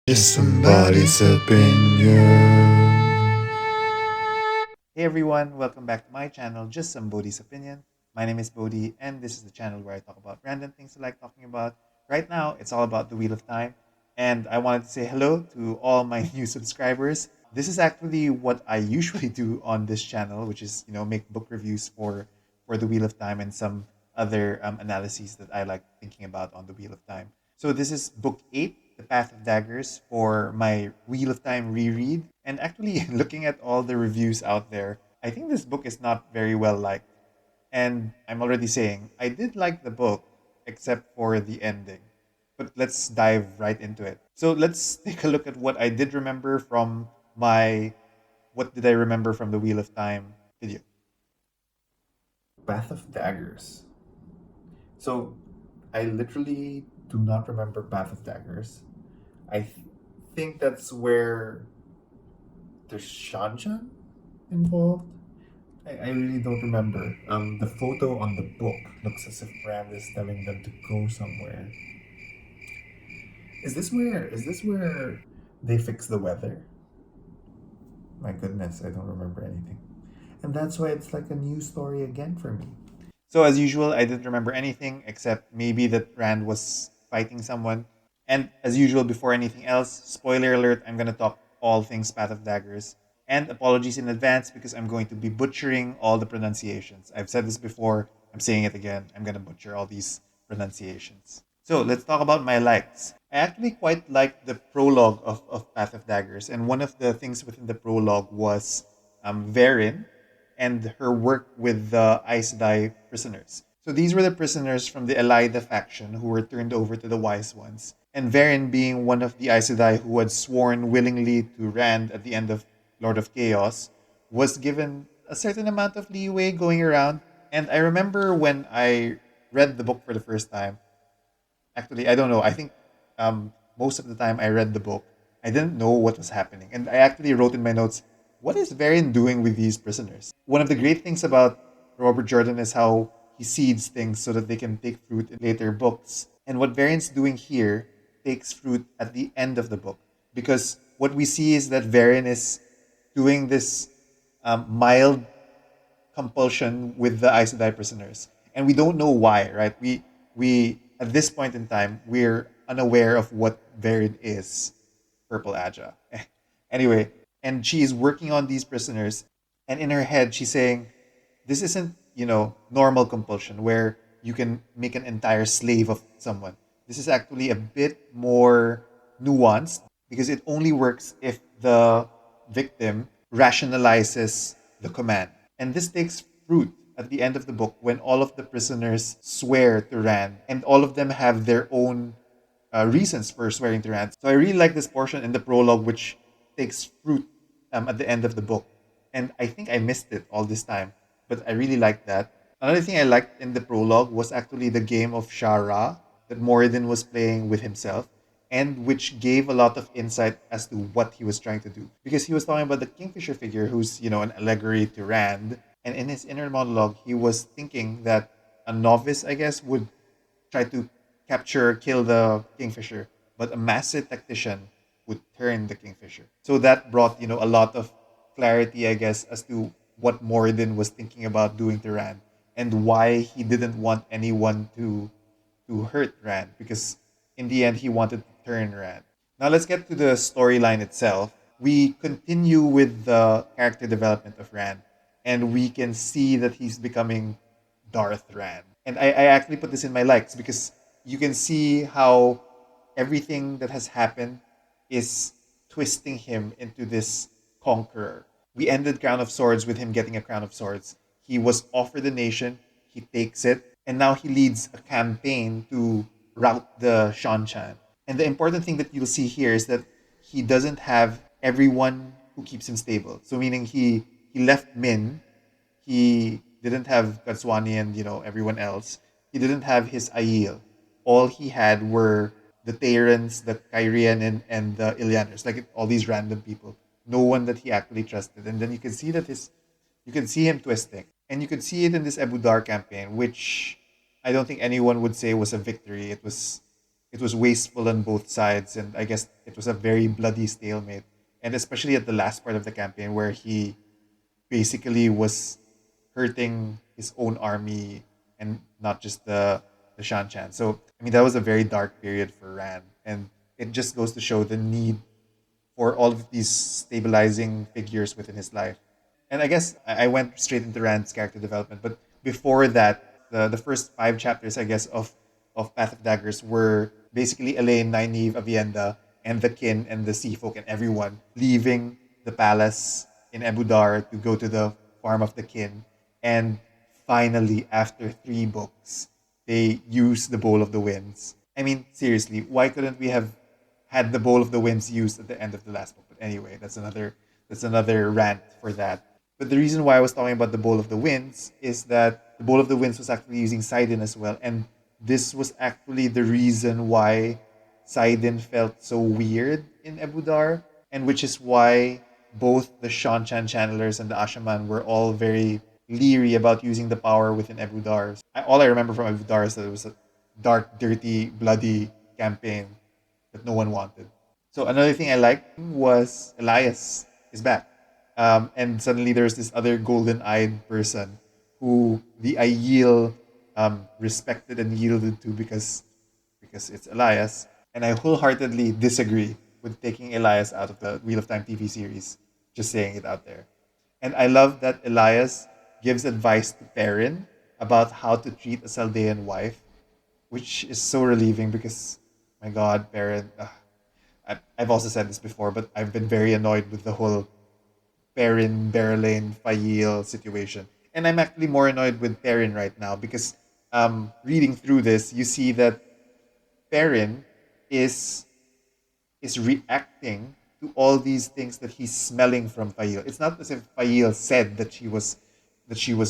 Just somebody's opinion. Hey everyone, welcome back to my channel, Just Some Bodhi's Opinion. My name is Bodhi, and this is the channel where I talk about random things I like talking about. Right now, it's all about the Wheel of Time, and I wanted to say hello to all my new subscribers. This is actually what I usually do on this channel, which is make book reviews for the Wheel of Time and some other analyses that I like thinking about on the Wheel of Time. So this is book 8, The Path of Daggers, for my Wheel of Time reread. And actually, looking at all the reviews out there, I think this book is not very well liked. And I'm already saying, I did like the book, except for the ending. But let's dive right into it. So let's take a look at what I did remember from my What Did I Remember from the Wheel of Time video. Path of Daggers. So, I literally do not remember Path of Daggers. I think that's where there's Shanshan involved. I really don't remember. The photo on the book looks as if Brand is telling them to go somewhere. Is this where they fix the weather? My goodness, I don't remember anything. And that's why it's like a new story again for me. So as usual, I didn't remember anything except maybe that Rand was fighting someone. And as usual, before anything else, spoiler alert, I'm gonna talk all things Path of Daggers. And apologies in advance because I'm going to be butchering all the pronunciations. I've said this before, I'm saying it again. I'm gonna butcher all these pronunciations. So let's talk about my likes. I actually quite liked the prologue of Path of Daggers, and one of the things within the prologue was Verin and her work with the Aes Sedai prisoners. So these were the prisoners from the Elida faction who were turned over to the Wise Ones. And Varen, being one of the Aes Sedai who had sworn willingly to Rand at the end of Lord of Chaos, was given a certain amount of leeway going around. And I remember when I read the book for the first time, actually, I don't know, I think most of the time I read the book, I didn't know what was happening. And I actually wrote in my notes, what is Varian doing with these prisoners? One of the great things about Robert Jordan is how he seeds things so that they can take fruit in later books. And what Varian's doing here takes fruit at the end of the book. Because what we see is that Varian is doing this mild compulsion with the Aes Sedai prisoners, and we don't know why. Right? We at this point in time we're unaware of what Verin is. Purple Aja. Anyway, and she is working on these prisoners, and in her head she's saying, "This isn't normal compulsion where you can make an entire slave of someone. This is actually a bit more nuanced because it only works if the victim rationalizes the command. And this takes fruit at the end of the book when all of the prisoners swear to Rand, and all of them have their own reasons for swearing to Rand. So I really like this portion in the prologue, which takes fruit at the end of the book. And I think I missed it all this time, but I really liked that. Another thing I liked in the prologue was actually the game of Shara that Moradin was playing with himself, and which gave a lot of insight as to what he was trying to do. Because he was talking about the Kingfisher figure, who's, an allegory to Rand. And in his inner monologue, he was thinking that a novice, I guess, would try to capture, kill the Kingfisher, but a master tactician would turn the Kingfisher. So that brought, a lot of clarity, I guess, as to what Moradin was thinking about doing to Rand and why he didn't want anyone to hurt Rand, because in the end he wanted to turn Rand. Now let's get to the storyline itself. We continue with the character development of Rand, and we can see that he's becoming Darth Rand. And I actually put this in my likes because you can see how everything that has happened is twisting him into this conqueror. We ended Crown of Swords with him getting a Crown of Swords. He was offered the nation, he takes it, and now he leads a campaign to rout the Shanshan. And the important thing that you'll see here is that he doesn't have everyone who keeps him stable. So meaning he left Min, he didn't have Katswani and everyone else. He didn't have his Aiel. All he had were the Terrans, the Kyrian, and the Ilianers, like all these random people. No one that he actually trusted. And then you can see him twisting. And you could see it in this Abu Dar campaign, which I don't think anyone would say was a victory. It was it was wasteful on both sides, and I guess it was a very bloody stalemate. And especially at the last part of the campaign, where he basically was hurting his own army and not just the Shan Chan. So I mean, that was a very dark period for Rand, and it just goes to show the need for all of these stabilizing figures within his life. And I guess I went straight into Rand's character development, but before that, the first five chapters, I guess, of Path of Daggers were basically Elaine, Nynaeve, Avienda, and the kin and the sea folk and everyone leaving the palace in Ebudar to go to the farm of the kin. And finally, after three books, they use the Bowl of the Winds. I mean, seriously, why couldn't we have had the Bowl of the Winds used at the end of the last book? But anyway, that's another rant for that. But the reason why I was talking about the Bowl of the Winds is that the Bowl of the Winds was actually using Sidon as well, and this was actually the reason why Sidon felt so weird in Ebudar, and which is why both the Shanchan channelers and the Ashaman were all very leery about using the power within Ebudar. All I remember from Ebudar is that it was a dark, dirty, bloody campaign that no one wanted. So another thing I liked was Elias is back. And suddenly there's this other golden-eyed person who the Aiel respected and yielded to because it's Elias. And I wholeheartedly disagree with taking Elias out of the Wheel of Time TV series. Just saying it out there. And I love that Elias gives advice to Perrin about how to treat a Saldean wife, which is so relieving because, my God, Perrin. I've also said this before, but I've been very annoyed with the whole Perrin, Berlane, Fail situation. And I'm actually more annoyed with Perrin right now because reading through this, you see that Perrin is is reacting to all these things that he's smelling from Fail. It's not as if Fail said that she was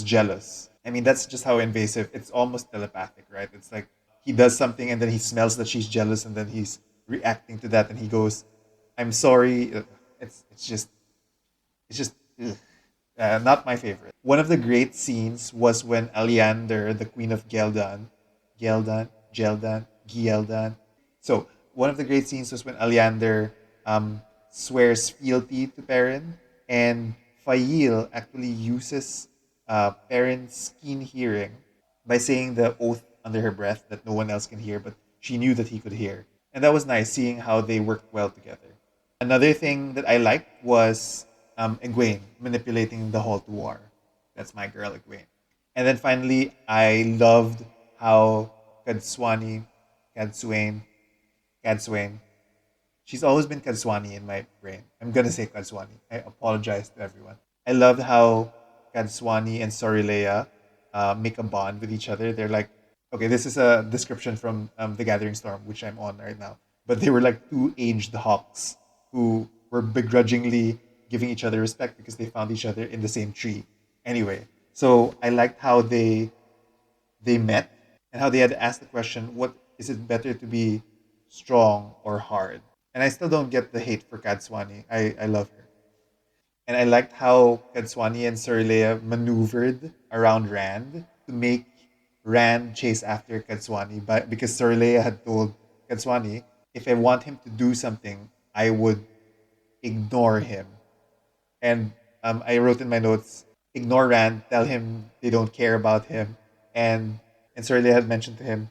jealous. I mean, that's just how invasive. It's almost telepathic, right? It's like he does something and then he smells that she's jealous and then he's reacting to that and he goes, "I'm sorry." It's just ugh. Not my favorite. One of the great scenes was when Aleander, the Queen of Geldan. So one of the great scenes was when Aleander swears fealty to Perrin, and Fail actually uses Perrin's keen hearing by saying the oath under her breath that no one else can hear, but she knew that he could hear. And that was nice seeing how they worked well together. Another thing that I liked was Egwene manipulating the Hall to War. That's my girl, Egwene. And then finally, I loved how Kadswani, Kadswain, Kadswain, she's always been Kadswani in my brain. I'm gonna say Kadswani. I apologize to everyone. I loved how Kadswani and Sorilea make a bond with each other. They're like, okay, this is a description from The Gathering Storm, which I'm on right now. But they were like two aged hawks who were begrudgingly giving each other respect because they found each other in the same tree. Anyway, so I liked how they met and how they had asked the question, what is it better to be strong or hard? And I still don't get the hate for Kadswani. I love her. And I liked how Kadswani and Sorilea maneuvered around Rand to make Rand chase after Kadswani, but because Sorilea had told Kadswani, if I want him to do something, I would ignore him. And I wrote in my notes, ignore Rand, tell him they don't care about him. And Sorilea had mentioned to him,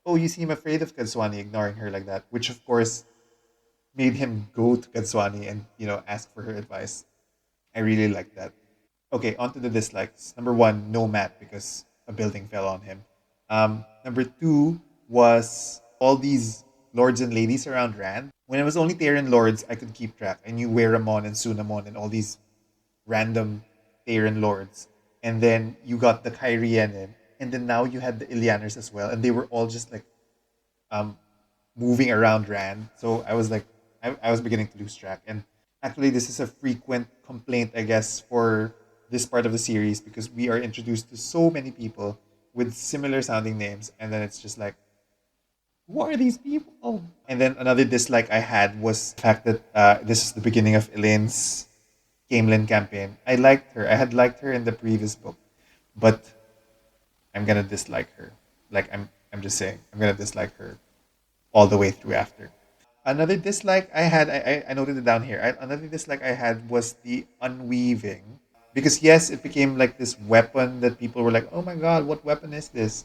oh, you seem afraid of Kadswani ignoring her like that, which of course made him go to Kadswani and ask for her advice. I really like that. Okay, on to the dislikes. Number one, no Matt because a building fell on him. Number two was all these lords and ladies around Rand. When it was only Terran lords, I could keep track. I knew Weramon and Sunamon and all these random Terran lords. And then you got the Kyrianin. And then now you had the Ilianers as well. And they were all just like um, moving around Rand. So I was like, I was beginning to lose track. And actually, this is a frequent complaint, I guess, for this part of the series because we are introduced to so many people with similar sounding names. And then it's just like, who are these people? And then another dislike I had was the fact that this is the beginning of Elaine's Camelin campaign. I liked her. I had liked her in the previous book, but I'm gonna dislike her. Like I'm just saying, I'm gonna dislike her. all the way through after. Another dislike I had, I noted it down here. Another dislike I had was the unweaving. Because yes, it became like this weapon that people were like, "Oh my god, what weapon is this?"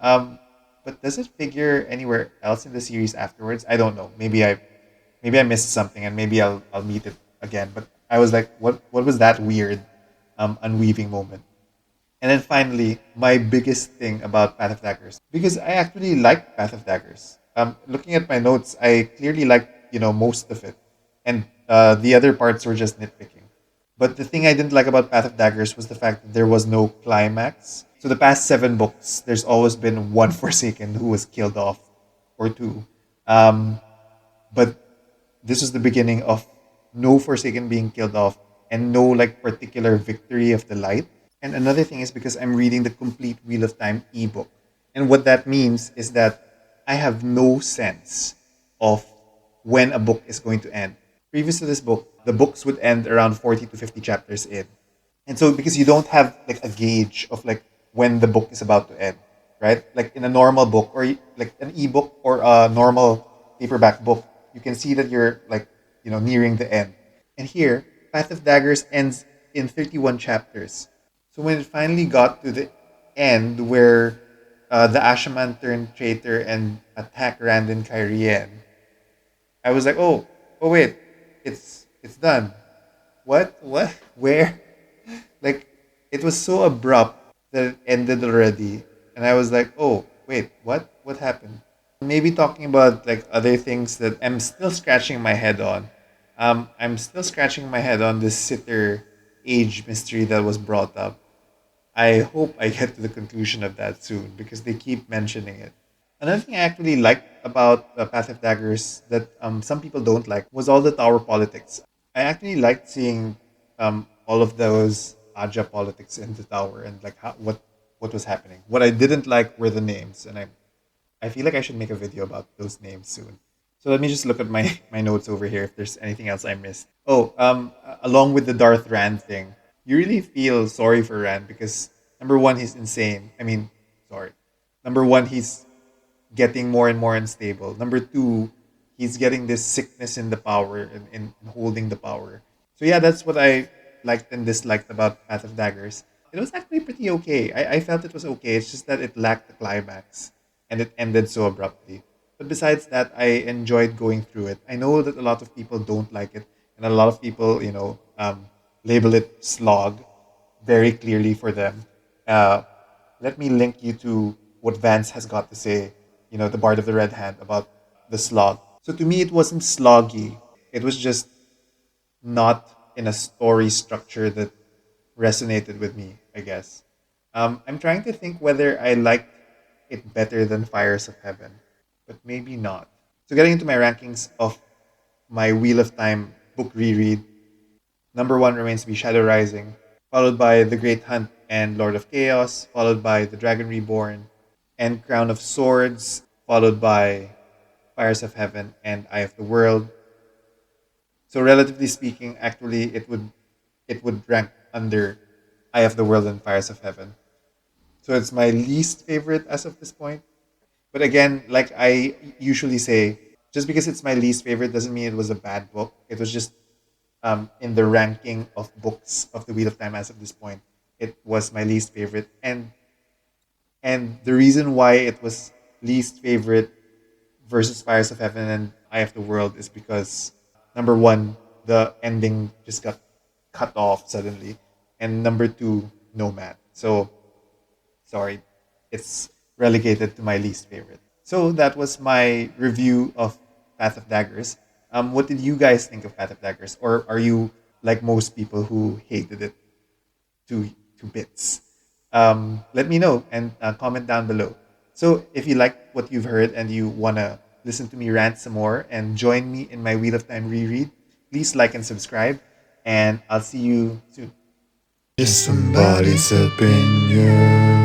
Um, but does it figure anywhere else in the series afterwards? I don't know. Maybe I missed something, and maybe I'll meet it again. But I was like, what was that weird unweaving moment? And then finally, my biggest thing about Path of Daggers, because I actually like Path of Daggers. Looking at my notes, I clearly liked most of it, and the other parts were just nitpicking. But the thing I didn't like about Path of Daggers was the fact that there was no climax. So the past 7 books, there's always been one Forsaken who was killed off, or two. Um, but this was the beginning of no Forsaken being killed off and no like particular victory of the light. And another thing is because I'm reading the complete Wheel of Time ebook. And what that means is that I have no sense of when a book is going to end. Previous to this book, the books would end around 40 to 50 chapters in. And so because you don't have like a gauge of like when the book is about to end, right? Like in a normal book or like an ebook or a normal paperback book, you can see that you're like, nearing the end. And here, Path of Daggers ends in 31 chapters. So when it finally got to the end where the Ashaman turned traitor and attacked Rand and Kyrian, I was like, oh wait, it's done. What? What? Where? Like, it was so abrupt that it ended already, and I was like, oh wait, what? What happened? Maybe talking about like other things that I'm still scratching my head on. I'm still scratching my head on this sitter age mystery that was brought up. I hope I get to the conclusion of that soon because they keep mentioning it. Another thing I actually liked about Path of Daggers that some people don't like was all the tower politics. I actually liked seeing all of those Aja politics in the tower and like what was happening. What I didn't like were the names, and I feel like I should make a video about those names soon. So let me just look at my my notes over here if there's anything else I missed. Oh, along with the Darth Rand thing, you really feel sorry for Rand because number one, he's insane. I mean, sorry. Number one, he's getting more and more unstable. Number two, he's getting this sickness in the power and in holding the power. So yeah, that's what I liked and disliked about Path of Daggers. It was actually pretty okay. I felt it was okay. It's just that it lacked the climax and it ended so abruptly. But besides that, I enjoyed going through it. I know that a lot of people don't like it, and a lot of people, label it slog very clearly for them. Uh, Let me link you to what Vance has got to say, the Bard of the Red Hand about the slog. So to me, it wasn't sloggy. It was just not in a story structure that resonated with me, I guess. I'm trying to think whether I liked it better than Fires of Heaven, but maybe not. So getting into my rankings of my Wheel of Time book reread, number one remains to be Shadow Rising, followed by The Great Hunt and Lord of Chaos, followed by The Dragon Reborn and Crown of Swords, followed by Fires of Heaven and Eye of the World. So relatively speaking, actually it would rank under Eye of the World and Fires of Heaven. So it's my least favorite as of this point. But again, like I usually say, just because it's my least favorite doesn't mean it was a bad book. It was just in the ranking of books of the Wheel of Time as of this point, it was my least favorite. And the reason why it was least favorite versus Fires of Heaven and Eye of the World is because number one, the ending just got cut off suddenly, and number two, no Matt. So sorry, it's relegated to my least favorite. So that was my review of Path of Daggers. What did you guys think of Path of Daggers, or are you like most people who hated it to bits? Let me know and comment down below. So if you like what you've heard and you wanna listen to me rant some more and join me in my Wheel of Time reread, please like and subscribe, and I'll see you soon. Just somebody's opinion.